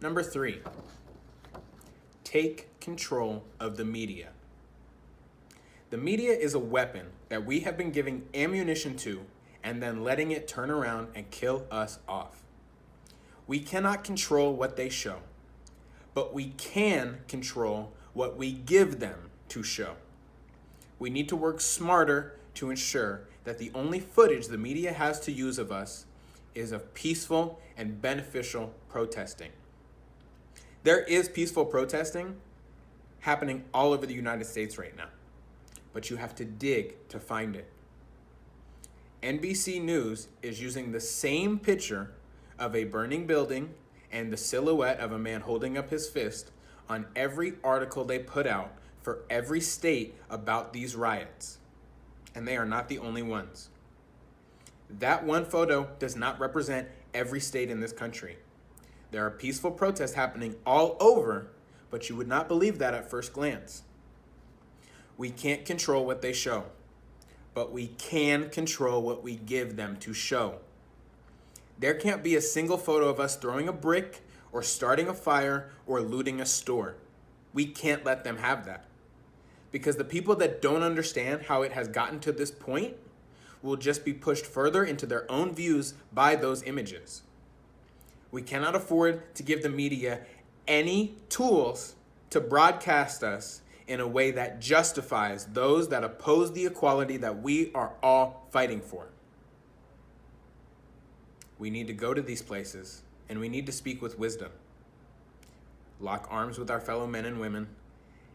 Number 3, take control of the media. The media is a weapon that we have been giving ammunition to and then letting it turn around and kill us off. We cannot control what they show, but we can control what we give them to show. We need to work smarter to ensure that the only footage the media has to use of us is of peaceful and beneficial protesting. There is peaceful protesting happening all over the United States right now, but you have to dig to find it. NBC News is using the same picture of a burning building and the silhouette of a man holding up his fist on every article they put out for every state about these riots. And they are not the only ones. That one photo does not represent every state in this country. There are peaceful protests happening all over, but you would not believe that at first glance. We can't control what they show, but we can control what we give them to show. There can't be a single photo of us throwing a brick or starting a fire or looting a store. We can't let them have that. Because the people that don't understand how it has gotten to this point will just be pushed further into their own views by those images. We cannot afford to give the media any tools to broadcast us in a way that justifies those that oppose the equality that we are all fighting for. We need to go to these places, and we need to speak with wisdom. Lock arms with our fellow men and women,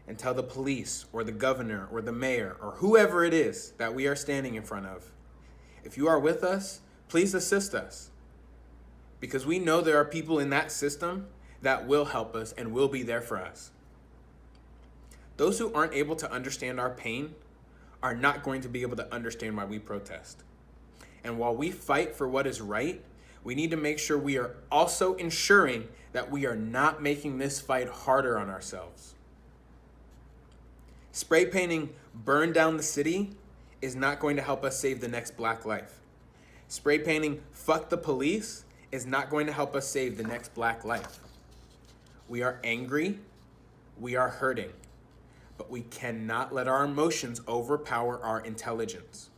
and tell the police or the governor or the mayor or whoever it is that we are standing in front of, if you are with us, please assist us. Because we know there are people in that system that will help us and will be there for us. Those who aren't able to understand our pain are not going to be able to understand why we protest. And while we fight for what is right, we need to make sure we are also ensuring that we are not making this fight harder on ourselves. Spray painting "burn down the city" is not going to help us save the next black life. Spray painting "fuck the police" is not going to help us save the next black life. We are angry, we are hurting, but we cannot let our emotions overpower our intelligence.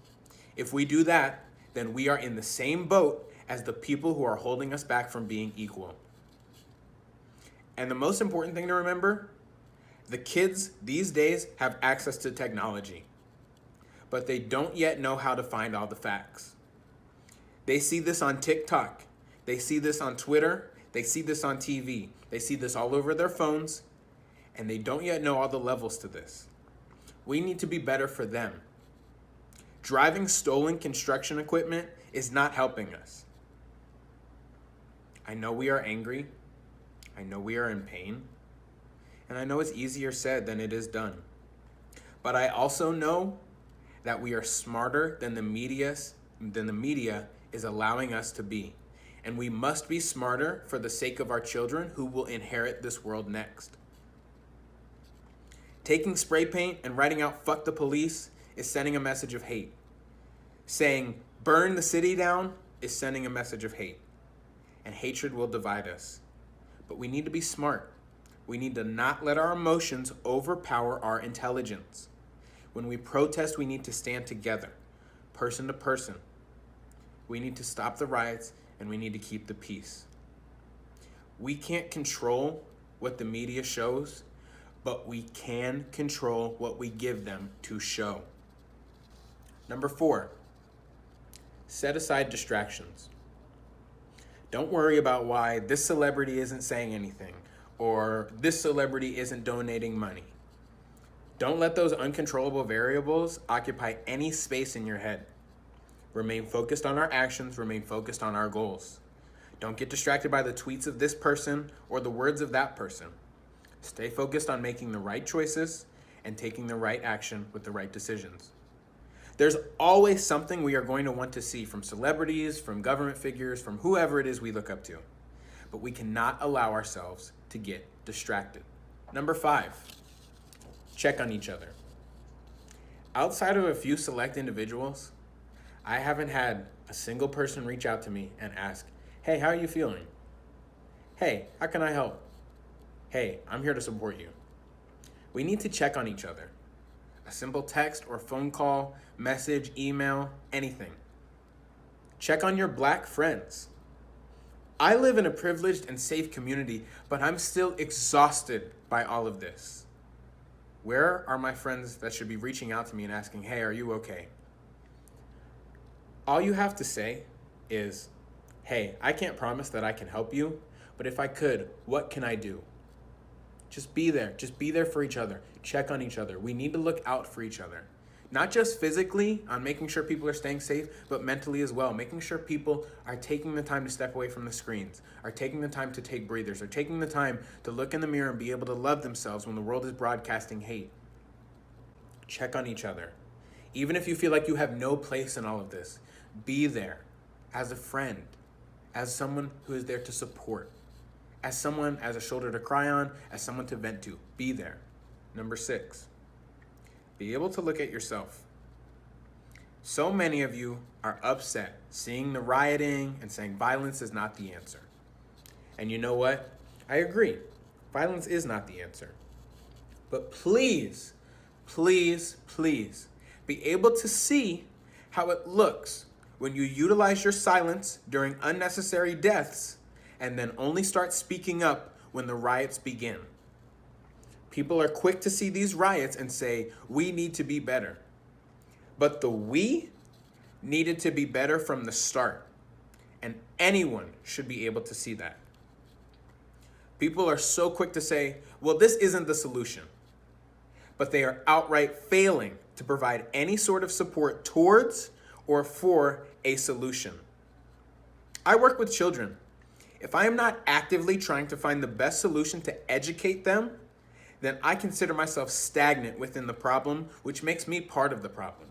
If we do that, then we are in the same boat as the people who are holding us back from being equal. And the most important thing to remember, the kids these days have access to technology, but they don't yet know how to find all the facts. They see this on TikTok, they see this on Twitter, they see this on TV, they see this all over their phones, and they don't yet know all the levels to this. We need to be better for them. Driving stolen construction equipment is not helping us. I know we are angry, I know we are in pain, and I know it's easier said than it is done. But I also know that we are smarter than the media is allowing us to be. And we must be smarter for the sake of our children who will inherit this world next. Taking spray paint and writing out "fuck the police" is sending a message of hate. Saying "burn the city down" is sending a message of hate. And hatred will divide us. But we need to be smart. We need to not let our emotions overpower our intelligence. When we protest, we need to stand together, person to person. We need to stop the riots, and we need to keep the peace. We can't control what the media shows, but we can control what we give them to show. Number 4, set aside distractions. Don't worry about why this celebrity isn't saying anything, or this celebrity isn't donating money. Don't let those uncontrollable variables occupy any space in your head. Remain focused on our actions, remain focused on our goals. Don't get distracted by the tweets of this person or the words of that person. Stay focused on making the right choices and taking the right action with the right decisions. There's always something we are going to want to see from celebrities, from government figures, from whoever it is we look up to. But we cannot allow ourselves to get distracted. Number 5, check on each other. Outside of a few select individuals, I haven't had a single person reach out to me and ask, "Hey, how are you feeling?" Hey, how can I help? Hey, I'm here to support you. We need to check on each other. A simple text or phone call, message, email, anything. Check on your black friends. I live in a privileged and safe community, but I'm still exhausted by all of this. Where are my friends that should be reaching out to me and asking, hey, are you okay? All you have to say is, hey, I can't promise that I can help you, but if I could, what can I do? Just be there. Just be there for each other. Check on each other. We need to look out for each other. Not just physically on making sure people are staying safe, but mentally as well. Making sure people are taking the time to step away from the screens, are taking the time to take breathers, are taking the time to look in the mirror and be able to love themselves when the world is broadcasting hate. Check on each other. Even if you feel like you have no place in all of this, be there as a friend, as someone who is there to support, as someone, as a shoulder to cry on, as someone to vent to. Be there. Number 6, be able to look at yourself. So many of you are upset seeing the rioting and saying violence is not the answer. And you know what? I agree. Violence is not the answer. But please, please, please be able to see how it looks when you utilize your silence during unnecessary deaths and then only start speaking up when the riots begin. People are quick to see these riots and say, we need to be better. But the we needed to be better from the start. And anyone should be able to see that. People are so quick to say, well, this isn't the solution. But they are outright failing to provide any sort of support towards or for a solution. I work with children. If I am not actively trying to find the best solution to educate them, then I consider myself stagnant within the problem, which makes me part of the problem.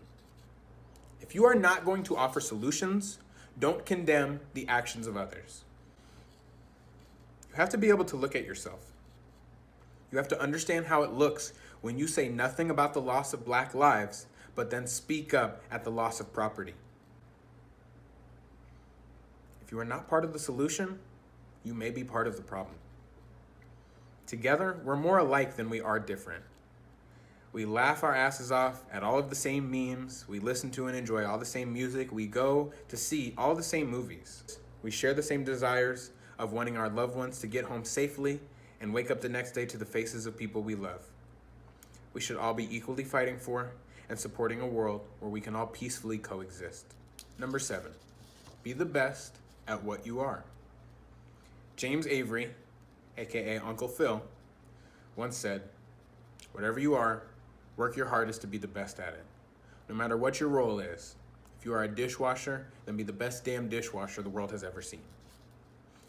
If you are not going to offer solutions, don't condemn the actions of others. You have to be able to look at yourself. You have to understand how it looks when you say nothing about the loss of Black lives, but then speak up at the loss of property. If you are not part of the solution, you may be part of the problem. Together, we're more alike than we are different. We laugh our asses off at all of the same memes. We listen to and enjoy all the same music. We go to see all the same movies. We share the same desires of wanting our loved ones to get home safely and wake up the next day to the faces of people we love. We should all be equally fighting for and supporting a world where we can all peacefully coexist. Number 7, be the best at what you are. James Avery, aka Uncle Phil, once said, whatever you are, work your hardest to be the best at it. No matter what your role is, if you are a dishwasher, then be the best damn dishwasher the world has ever seen.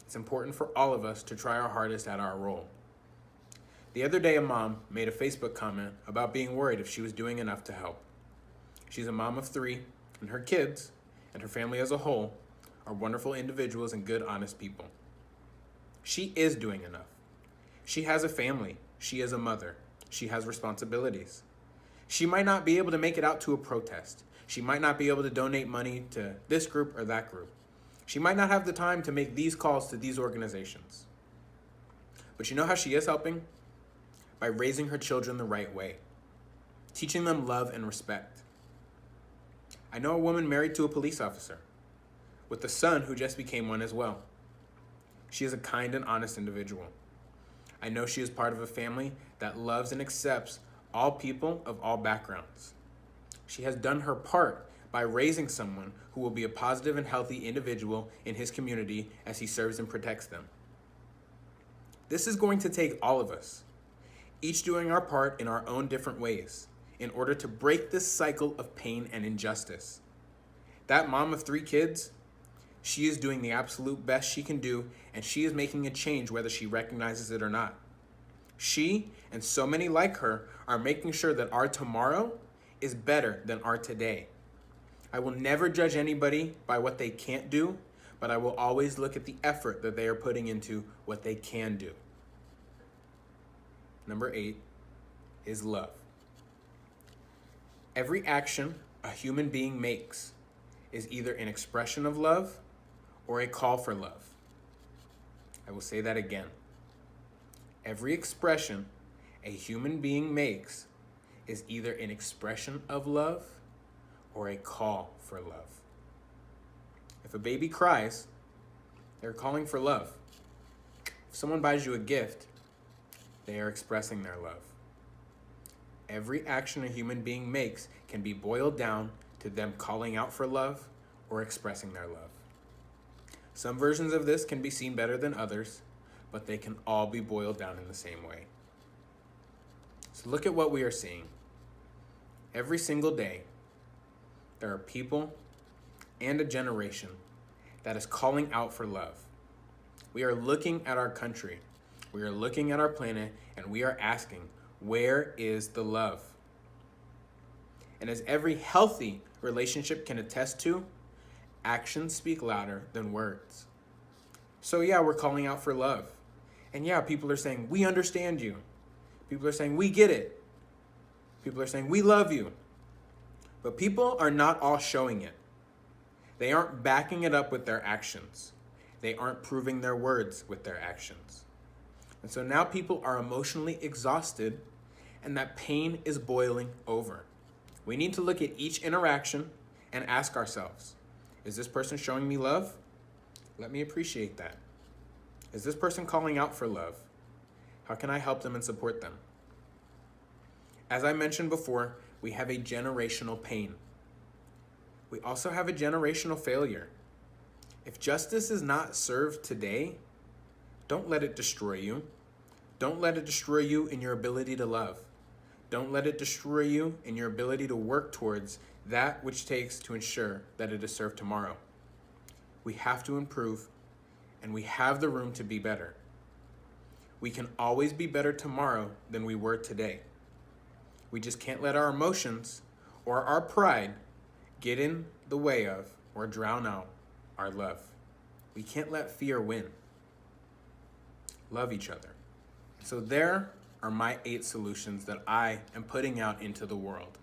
It's important for all of us to try our hardest at our role. The other day, a mom made a Facebook comment about being worried if she was doing enough to help. She's a mom of 3, and her kids, and her family as a whole, are wonderful individuals and good, honest people. She is doing enough. She has a family. She is a mother. She has responsibilities. She might not be able to make it out to a protest. She might not be able to donate money to this group or that group. She might not have the time to make these calls to these organizations. But you know how she is helping? By raising her children the right way, teaching them love and respect. I know a woman married to a police officer, with a son who just became one as well. She is a kind and honest individual. I know she is part of a family that loves and accepts all people of all backgrounds. She has done her part by raising someone who will be a positive and healthy individual in his community as he serves and protects them. This is going to take all of us, each doing our part in our own different ways, in order to break this cycle of pain and injustice. That mom of 3 kids, she is doing the absolute best she can do, and she is making a change whether she recognizes it or not. She, and so many like her, are making sure that our tomorrow is better than our today. I will never judge anybody by what they can't do, but I will always look at the effort that they are putting into what they can do. Number 8 is love. Every action a human being makes is either an expression of love or a call for love. I will say that again. Every expression a human being makes is either an expression of love or a call for love. If a baby cries, they're calling for love. If someone buys you a gift, they are expressing their love. Every action a human being makes can be boiled down to them calling out for love or expressing their love. Some versions of this can be seen better than others, but they can all be boiled down in the same way. So look at what we are seeing. Every single day, there are people and a generation that is calling out for love. We are looking at our country, we are looking at our planet, and we are asking, where is the love? And as every healthy relationship can attest to, actions speak louder than words. So yeah, we're calling out for love. And yeah, people are saying, we understand you. People are saying, we get it. People are saying, we love you. But people are not all showing it. They aren't backing it up with their actions. They aren't proving their words with their actions. And so now people are emotionally exhausted, and that pain is boiling over. We need to look at each interaction and ask ourselves, is this person showing me love? Let me appreciate that. Is this person calling out for love? How can I help them and support them? As I mentioned before, we have a generational pain. We also have a generational failure. If justice is not served today, don't let it destroy you. Don't let it destroy you in your ability to love. Don't let it destroy you in your ability to work towards that which takes to ensure that it is served tomorrow. We have to improve, and we have the room to be better. We can always be better tomorrow than we were today. We just can't let our emotions or our pride get in the way of or drown out our love. We can't let fear win. Love each other. So there are my 8 solutions that I am putting out into the world.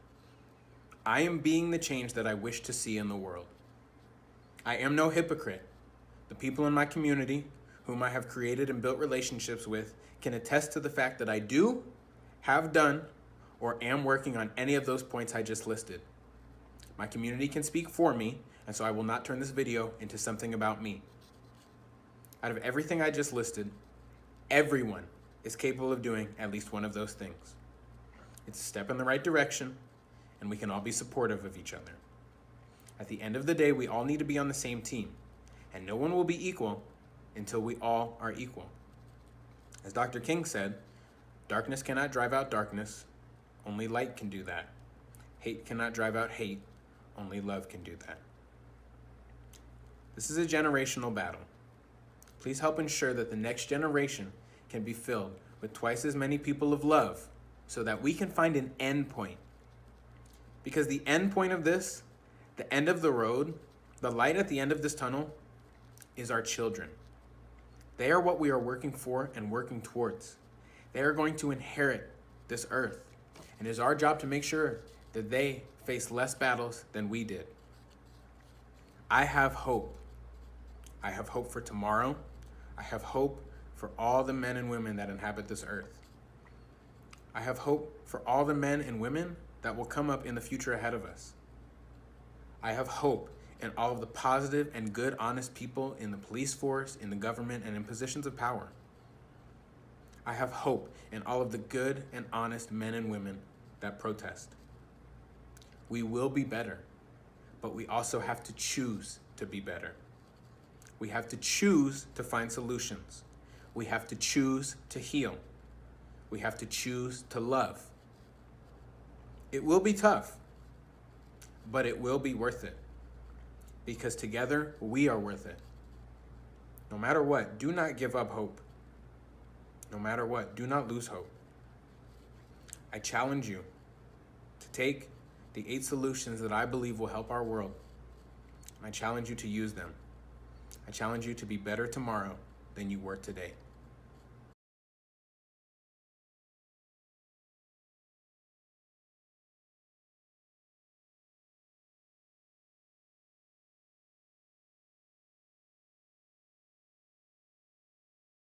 I am being the change that I wish to see in the world. I am no hypocrite. The people in my community, whom I have created and built relationships with, can attest to the fact that I do, have done, or am working on any of those points I just listed. My community can speak for me, and so I will not turn this video into something about me. Out of everything I just listed, everyone is capable of doing at least one of those things. It's a step in the right direction, and we can all be supportive of each other. At the end of the day, we all need to be on the same team, and no one will be equal until we all are equal. As Dr. King said, darkness cannot drive out darkness, only light can do that. Hate cannot drive out hate, only love can do that. This is a generational battle. Please help ensure that the next generation can be filled with twice as many people of love so that we can find an end point. Because the end point of this, the end of the road, the light at the end of this tunnel, is our children. They are what we are working for and working towards. They are going to inherit this earth, and it is our job to make sure that they face less battles than we did. I have hope. I have hope for tomorrow. I have hope for all the men and women that inhabit this earth. I have hope for all the men and women that will come up in the future ahead of us. I have hope in all of the positive and good, honest people in the police force, in the government, and in positions of power. I have hope in all of the good and honest men and women that protest. We will be better, but we also have to choose to be better. We have to choose to find solutions. We have to choose to heal. We have to choose to love. It will be tough, but it will be worth it. Because together, we are worth it. No matter what, do not give up hope. No matter what, do not lose hope. I challenge you to take the 8 solutions that I believe will help our world. I challenge you to use them. I challenge you to be better tomorrow than you were today.